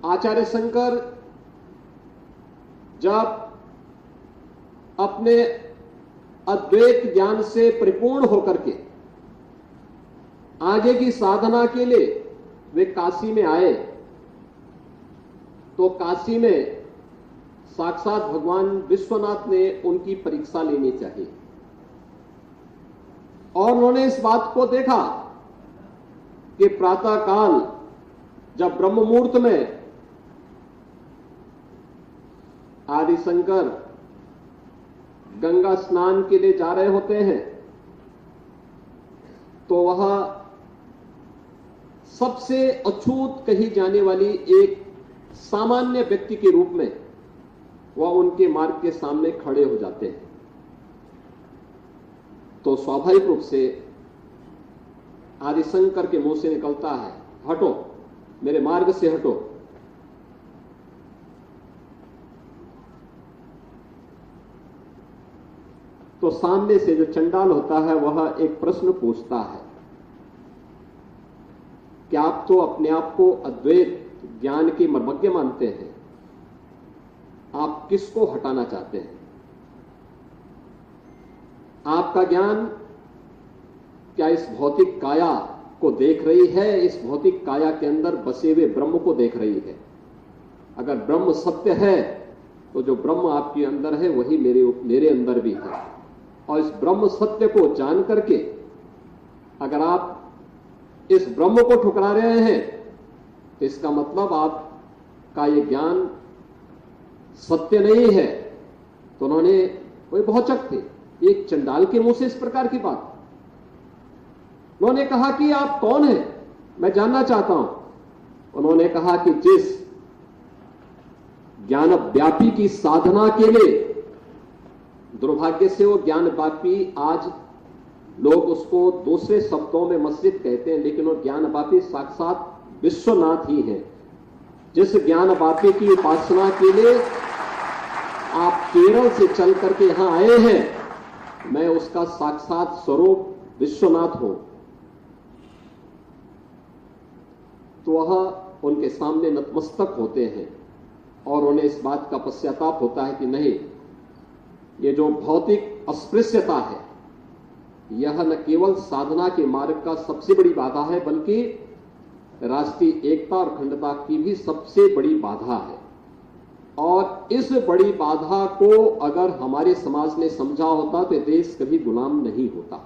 आचार्य शंकर जब अपने अद्वैत ज्ञान से परिपूर्ण होकर के आगे की साधना के लिए वे काशी में आए, तो काशी में साक्षात भगवान विश्वनाथ ने उनकी परीक्षा लेनी चाहिए और उन्होंने इस बात को देखा कि प्रातःकाल जब ब्रह्म मुहूर्त में आदि शंकर गंगा स्नान के लिए जा रहे होते हैं, तो वह सबसे अछूत कही जाने वाली एक सामान्य व्यक्ति के रूप में वह उनके मार्ग के सामने खड़े हो जाते हैं। तो स्वाभाविक रूप से आदि शंकर के मुंह से निकलता है, हटो, मेरे मार्ग से हटो। तो सामने से जो चंडाल होता है वह एक प्रश्न पूछता है कि आप तो अपने आप को अद्वैत ज्ञान के मर्मज्ञ मानते हैं, आप किसको हटाना चाहते हैं? आपका ज्ञान क्या इस भौतिक काया को देख रही है, इस भौतिक काया के अंदर बसे हुए ब्रह्म को देख रही है? अगर ब्रह्म सत्य है तो जो ब्रह्म आपके अंदर है वही मेरे अंदर भी है, और इस ब्रह्म सत्य को जान करके अगर आप इस ब्रह्म को ठुकरा रहे हैं तो इसका मतलब आपका ये ज्ञान सत्य नहीं है। तो उन्होंने, कोई भौचक थे, एक चंडाल के मुंह से इस प्रकार की बात। उन्होंने कहा कि आप कौन हैं, मैं जानना चाहता हूं। उन्होंने कहा कि जिस ज्ञान व्यापी की साधना के लिए, दुर्भाग्य से वो ज्ञान व्यापी आज लोग उसको दूसरे शब्दों में मस्जिद कहते हैं, लेकिन वो ज्ञान व्यापी साक्षात विश्वनाथ ही है। जिस ज्ञान व्यापी की उपासना के लिए आप केरल से चल करके यहां आए हैं, मैं उसका साक्षात स्वरूप विश्वनाथ हूं। तो वह उनके सामने नतमस्तक होते हैं और उन्हें इस बात का पश्चाताप होता है कि नहीं, ये जो भौतिक अस्पृश्यता है यह न केवल साधना के मार्ग का सबसे बड़ी बाधा है, बल्कि राष्ट्रीय एकता और अखंडता की भी सबसे बड़ी बाधा है। और इस बड़ी बाधा को अगर हमारे समाज ने समझा होता तो देश कभी गुलाम नहीं होता।